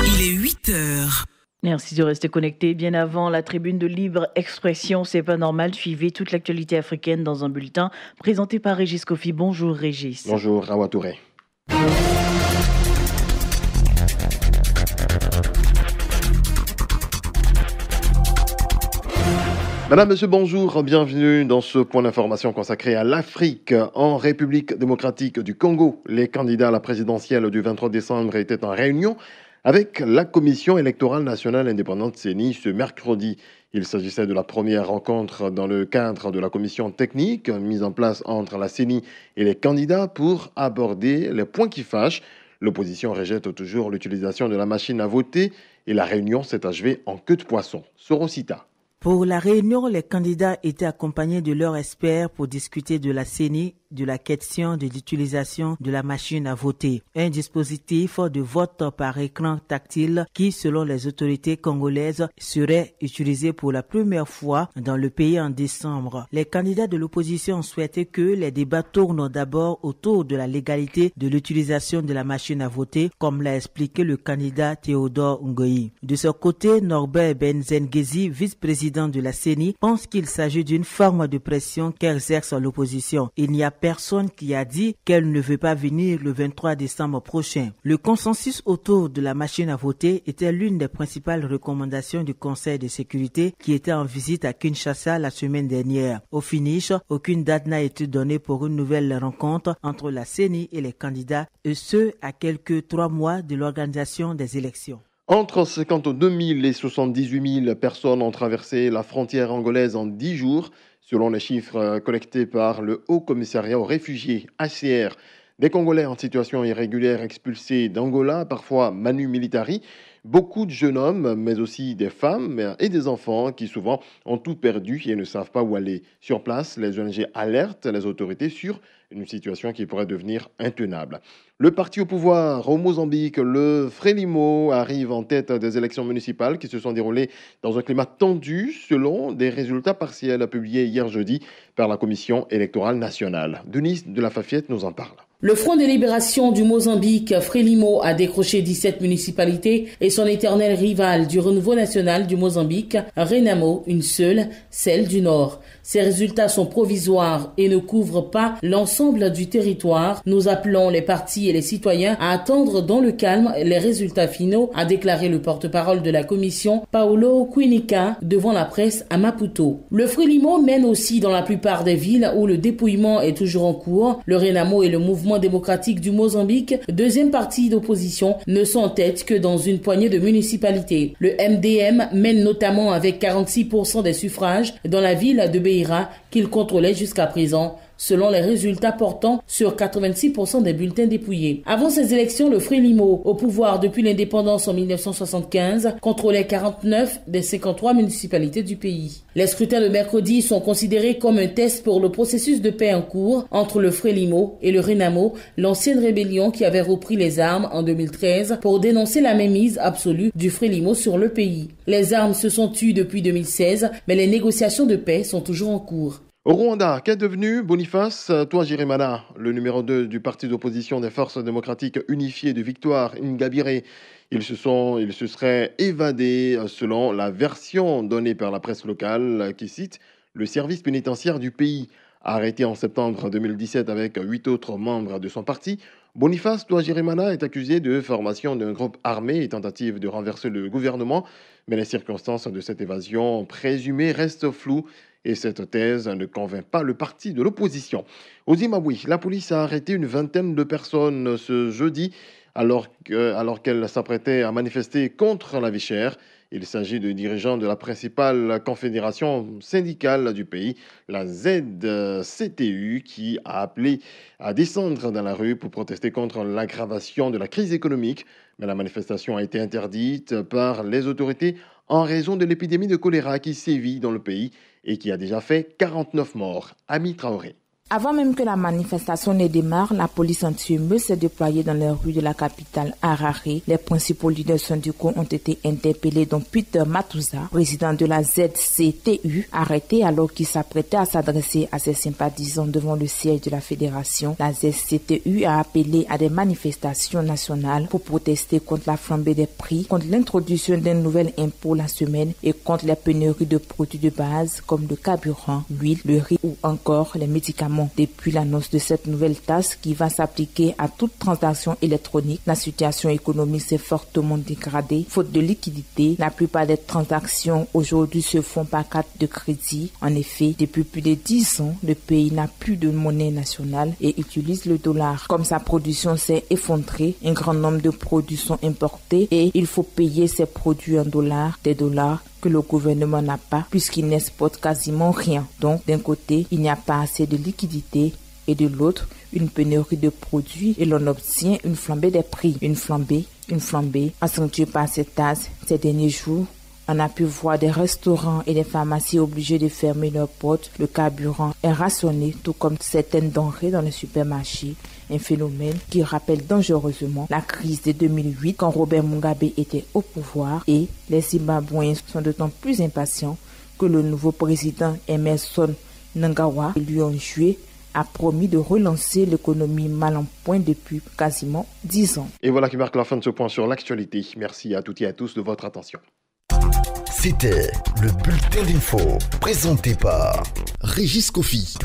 Il est 8 heures. Merci de rester connecté. Bien avant la tribune de libre expression, c'est pas normal. Suivez toute l'actualité africaine dans un bulletin présenté par Régis Kofi. Bonjour Régis. Bonjour Rawa Touré. Madame, Monsieur, bonjour, bienvenue dans ce point d'information consacré à l'Afrique. En République démocratique du Congo, les candidats à la présidentielle du 23 décembre étaient en réunion avec la Commission électorale nationale indépendante CENI ce mercredi. Il s'agissait de la première rencontre dans le cadre de la commission technique mise en place entre la CENI et les candidats pour aborder les points qui fâchent. L'opposition rejette toujours l'utilisation de la machine à voter et la réunion s'est achevée en queue de poisson. Sorosita. Pour la réunion, les candidats étaient accompagnés de leurs experts pour discuter de la CENI, de la question de l'utilisation de la machine à voter. Un dispositif de vote par écran tactile qui, selon les autorités congolaises, serait utilisé pour la première fois dans le pays en décembre. Les candidats de l'opposition souhaitaient que les débats tournent d'abord autour de la légalité de l'utilisation de la machine à voter, comme l'a expliqué le candidat Théodore Ngoyi. De son côté, Norbert Benzengezi, vice-président de la CENI, pense qu'il s'agit d'une forme de pression qu'exerce l'opposition. Il n'y a personne qui a dit qu'elle ne veut pas venir le 23 décembre prochain. Le consensus autour de la machine à voter était l'une des principales recommandations du Conseil de sécurité qui était en visite à Kinshasa la semaine dernière. Au finish, aucune date n'a été donnée pour une nouvelle rencontre entre la CENI et les candidats, et ce, à quelques 3 mois de l'organisation des élections. Entre 52 000 et 78 000 personnes ont traversé la frontière angolaise en 10 jours, selon les chiffres collectés par le Haut Commissariat aux réfugiés, HCR. Des Congolais en situation irrégulière expulsés d'Angola, parfois manu militari, beaucoup de jeunes hommes, mais aussi des femmes et des enfants qui souvent ont tout perdu et ne savent pas où aller. Sur place, les ONG alertent les autorités sur une situation qui pourrait devenir intenable. Le parti au pouvoir au Mozambique, le Frelimo, arrive en tête des élections municipales qui se sont déroulées dans un climat tendu selon des résultats partiels publiés hier jeudi par la Commission électorale nationale. Denise de la Fafiette nous en parle. Le Front de libération du Mozambique, Frelimo, a décroché 17 municipalités et son éternel rival du renouveau national du Mozambique, Renamo, une seule, celle du Nord. Ces résultats sont provisoires et ne couvrent pas l'ensemble du territoire. Nous appelons les partis et les citoyens à attendre dans le calme les résultats finaux, a déclaré le porte-parole de la commission, Paulo Quinica, devant la presse à Maputo. Le Frelimo mène aussi dans la plupart des villes où le dépouillement est toujours en cours. Le Renamo et le mouvement démocratique du Mozambique, deuxième parti d'opposition, ne sont en tête que dans une poignée de municipalités. Le MDM mène notamment avec 46% des suffrages dans la ville de Beira qu'il contrôlait jusqu'à présent, selon les résultats portant sur 86% des bulletins dépouillés. Avant ces élections, le Frelimo, au pouvoir depuis l'indépendance en 1975, contrôlait 49 des 53 municipalités du pays. Les scrutins de mercredi sont considérés comme un test pour le processus de paix en cours entre le Frelimo et le Renamo, l'ancienne rébellion qui avait repris les armes en 2013 pour dénoncer la mainmise absolue du Frelimo sur le pays. Les armes se sont tues depuis 2016, mais les négociations de paix sont toujours en cours. Au Rwanda, qu'est devenu Boniface Twagirimana, le numéro 2 du parti d'opposition des forces démocratiques unifiées de Victoire Ingabire? Il se serait évadé selon la version donnée par la presse locale qui cite le service pénitentiaire du pays. Arrêté en septembre 2017 avec 8 autres membres de son parti, Boniface Twagirimana est accusé de formation d'un groupe armé et tentative de renverser le gouvernement, mais les circonstances de cette évasion présumée restent floues. Et cette thèse ne convainc pas le parti de l'opposition. Au Zimbabwe, la police a arrêté une vingtaine de personnes ce jeudi alors qu'elles s'apprêtaient à manifester contre la vie chère. Il s'agit de dirigeants de la principale confédération syndicale du pays, la ZCTU, qui a appelé à descendre dans la rue pour protester contre l'aggravation de la crise économique. Mais la manifestation a été interdite par les autorités en raison de l'épidémie de choléra qui sévit dans le pays et qui a déjà fait 49 morts. Ami Traoré. Avant même que la manifestation ne démarre, la police anti-émeute s'est déployée dans les rues de la capitale Harare. Les principaux leaders syndicaux ont été interpellés, dont Peter Matouza, président de la ZCTU, arrêté alors qu'il s'apprêtait à s'adresser à ses sympathisants devant le siège de la fédération. La ZCTU a appelé à des manifestations nationales pour protester contre la flambée des prix, contre l'introduction d'un nouvel impôt la semaine et contre les pénuries de produits de base comme le carburant, l'huile, le riz ou encore les médicaments. Depuis l'annonce de cette nouvelle taxe qui va s'appliquer à toute transaction électronique, la situation économique s'est fortement dégradée. Faute de liquidité, la plupart des transactions aujourd'hui se font par carte de crédit. En effet, depuis plus de 10 ans, le pays n'a plus de monnaie nationale et utilise le dollar. Comme sa production s'est effondrée, un grand nombre de produits sont importés et il faut payer ces produits en dollars, des dollars que le gouvernement n'a pas puisqu'il n'exporte quasiment rien. Donc, d'un côté, il n'y a pas assez de liquidité et de l'autre, une pénurie de produits et l'on obtient une flambée des prix. Une flambée accentuée par cette taxe. Ces derniers jours, on a pu voir des restaurants et des pharmacies obligés de fermer leurs portes. Le carburant est rationné, tout comme certaines denrées dans les supermarchés. Un phénomène qui rappelle dangereusement la crise de 2008 quand Robert Mugabe était au pouvoir et les Zimbabwéens sont d'autant plus impatients que le nouveau président Emmerson Mnangagwa, élu en juillet, a promis de relancer l'économie mal en point depuis quasiment 10 ans. Et voilà qui marque la fin de ce point sur l'actualité. Merci à toutes et à tous de votre attention. C'était le bulletin d'info présenté par Régis Kofi.